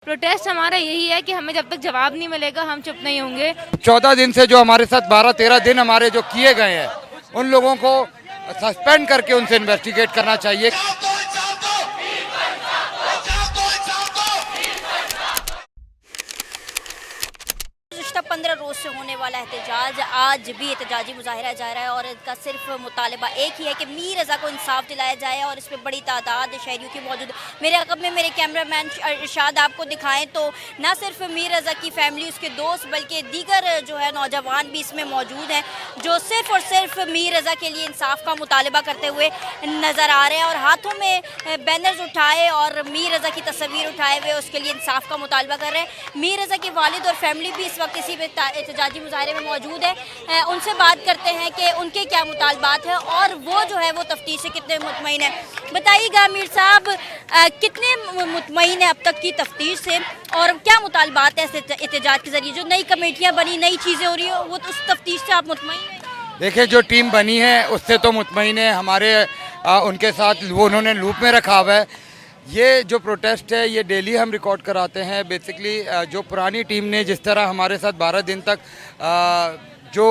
Protest हमारा यही है कि हमें जब तक जवाब नहीं मिलेगा हम चुप नहीं होंगे। 14 दिन से जो हमारे साथ 12-13 दिन हमारे जो किए गए हैं उन लोगों को सस्पेंड करके उनसे इन्वेस्टिगेट करना चाहिए। पिछले 15 रोज से होने वाला एहतजाज आज भी एहतजाजी मुजाहिरा जा रहा है और इसका सिर्फ मुतालबा एक ही है कि मीर रज़ा को इंसाफ दिलाया जाए और इसमें बड़ी तादाद शहरियों की मौजूद। मेरे अक़ब में मेरे कैमरामैन इरशाद आपको दिखाएं तो न सिर्फ मीर रज़ा की फैमिली, उसके दोस्त, बल्कि दीगर जो है नौजवान भी इसमें मौजूद हैं जो सिर्फ और सिर्फ मीर रज़ा के लिए इंसाफ का मुतालबा करते हुए नज़र आ रहे हैं और हाथों में बैनर्स उठाए और मीर रज़ा की तस्वीर उठाए हुए उसके लिए इंसाफ का मुतालबा कर रहे हैं। मीर रज़ा के वालिद और फैमिली भी इस वक्त इसी एहतजाजी मुजाहरे में मौजूद है। उनसे बात करते हैं कि उनके क्या मुतालबात हैं और वो जो है वो तफ्तीश से कितने मुतमईन है। बताइएगा मीर साहब, कितने मुतमईन है अब तक की तफ्तीश से और क्या मुतालबात है इस एहतजाज के जरिए? जो नई कमेटियाँ बनी, नई चीज़ें हो रही है, वो उस तफ्तीश से आप मुतमईन हैं? देखिए, जो टीम बनी है उससे तो मुतमईन है। हमारे उनके साथ वो उन्होंने लूप में रखा हुआ है। ये जो प्रोटेस्ट है ये डेली हम रिकॉर्ड कराते हैं। बेसिकली जो पुरानी टीम ने जिस तरह हमारे साथ 12 दिन तक जो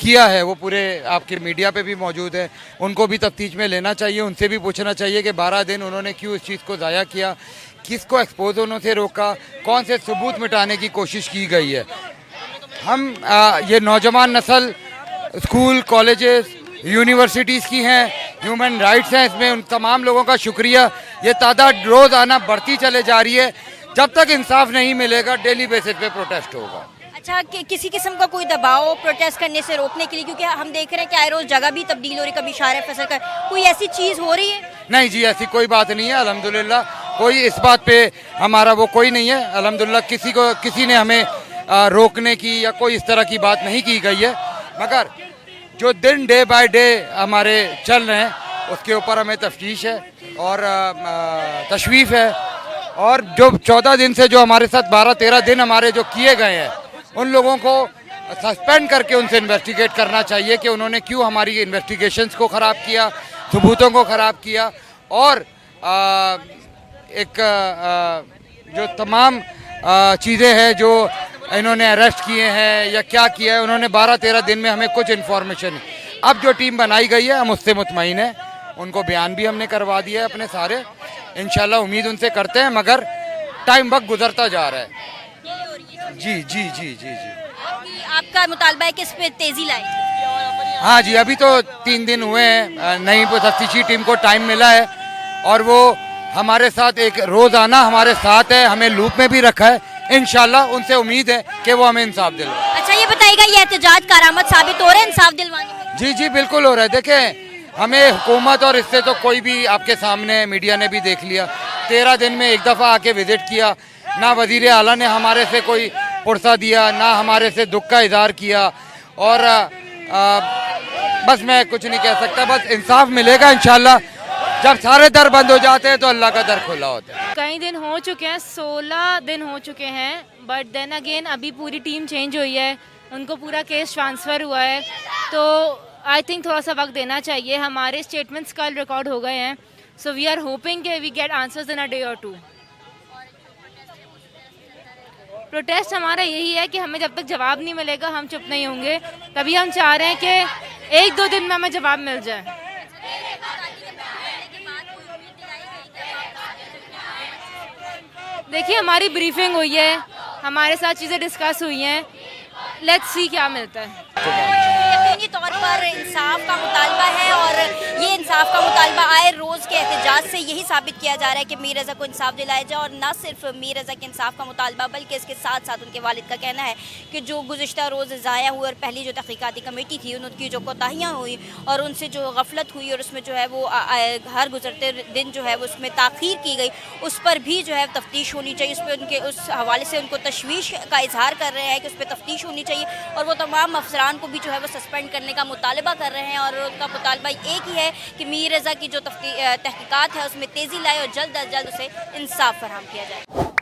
किया है वो पूरे आपके मीडिया पे भी मौजूद है। उनको भी तफ्तीश में लेना चाहिए, उनसे भी पूछना चाहिए कि 12 दिन उन्होंने क्यों इस चीज़ को ज़ाया किया, किसको एक्सपोज होने से रोका, कौन से सबूत मिटाने की कोशिश की गई है। हम ये नौजवान नस्ल स्कूल, कॉलेजेस, यूनिवर्सिटीज़ की हैं, ह्यूमन राइट्स हैं, इसमें उन तमाम लोगों का शुक्रिया। ये तादाद रोज़ाना बढ़ती चले जा रही है। जब तक इंसाफ नहीं मिलेगा डेली बेसिस पे प्रोटेस्ट होगा। अच्छा, कि किसी किस्म का कोई दबाव प्रोटेस्ट करने से रोकने के लिए, क्योंकि हम देख रहे हैं कि आए रोज़ जगह भी तब्दील हो रही है, कभी इशारे फैसल कर, कोई ऐसी चीज़ हो रही है? नहीं जी, ऐसी कोई बात नहीं है। अल्हम्दुलिल्लाह कोई इस बात पे हमारा वो कोई नहीं है। अल्हम्दुलिल्लाह किसी ने हमें रोकने की या कोई इस तरह की बात नहीं की गई है। मगर जो दिन डे बाय डे हमारे चल रहे हैं उसके ऊपर हमें तफ्तीश है और तशवीफ है। और जो 14 दिन से जो हमारे साथ 12-13 दिन हमारे जो किए गए हैं उन लोगों को सस्पेंड करके उनसे इन्वेस्टिगेट करना चाहिए कि उन्होंने क्यों हमारी इन्वेस्टिगेशंस को ख़राब किया, सबूतों को ख़राब किया। और जो तमाम चीज़ें हैं जो इन्होंने अरेस्ट किए हैं या क्या किया है, उन्होंने 12-13 दिन में हमें कुछ इन्फॉर्मेशन। अब जो टीम बनाई गई है हम उससे मुतमईन हैं। उनको बयान भी हमने करवा दिया है अपने सारे। इंशाल्लाह उम्मीद उनसे करते हैं, मगर टाइम वक्त गुजरता जा रहा है। जी जी जी जी जी आपका मुतालबा है कि इस पर तेज़ी लाए? हाँ जी, अभी तो 3 दिन हुए हैं, नई तफ्तीशी टीम को टाइम मिला है और वो हमारे साथ एक रोज़ाना हमारे साथ है, हमें लूप में भी रखा है। इंशाल्लाह उनसे उम्मीद है कि वो हमें इंसाफ दिलवाए। अच्छा, ये बताइएगा, ये एहतजाज कारामद साबित हो रहा है इंसाफ दिलवाने में? जी जी बिल्कुल हो रहा है। देखें, हमें हुकूमत और इससे तो कोई भी आपके सामने मीडिया ने भी देख लिया, 13 दिन में एक दफ़ा आके विजिट किया, ना वज़ीर आला ने हमारे से कोई पुरसा दिया, ना हमारे से दुख का इज़हार किया। और बस मैं कुछ नहीं कह सकता, बस इंसाफ मिलेगा इंशाल्लाह। जब सारे दर बंद हो जाते हैं तो अल्लाह का दर खुला होता है। कई दिन हो चुके हैं, 16 दिन हो चुके हैं, बट देन अगेन अभी पूरी टीम चेंज हुई है, उनको पूरा केस ट्रांसफ़र हुआ है। तो आई थिंक थोड़ा सा वक्त देना चाहिए। हमारे स्टेटमेंट्स कल रिकॉर्ड हो गए हैं, सो वी आर होपिंग कि we get answers in a day और 2। प्रोटेस्ट हमारा यही है कि हमें जब तक जवाब नहीं मिलेगा हम चुप नहीं होंगे। तभी हम चाह रहे हैं कि 1-2 दिन में हमें जवाब मिल जाए। देखिए, हमारी ब्रीफिंग हुई है, हमारे साथ चीज़ें डिस्कस हुई हैं, लेट्स सी क्या मिलता है। यकीनी तौर पर इंसाफ का मुतालबा है और ये इंसाफ का मुतालबा आए रोज़ के एहतजाज से यही साबित किया जा रहा है कि मीर रज़ा को इंसाफ दिलाया जाए। और न सिर्फ मीर रज़ा के इंसाफ का मुतालबा बल्कि इसके साथ साथ उनके वालिद का कहना है कि जो गुज़िश्ता रोज़ ज़ाया हुए और पहली जो तहक़ीक़ाती कमेटी थी उनकी जो कोताहियाँ हुई और उनसे जो गफलत हुई और उसमें जो है वो हर गुजरते दिन जो है वो उसमें ताख़ीर की गई, उस पर भी जो है तफ्तीश होनी चाहिए। उस पर उनके उस हवाले से उनको तशवीश का इजहार कर रहे हैं कि उस पर तफ्तीश होनी चाहिए और वो तमाम अफसरान को भी जो है वो सस्पेंड करने का मुतालबा कर रहे हैं। और उनका मुतालबा एक ही है कि मीर रज़ा की जो तहक़ीक़ात है उसमें तेज़ी लाए और जल्द अज जल्द उसे इंसाफ फराहम किया जाए।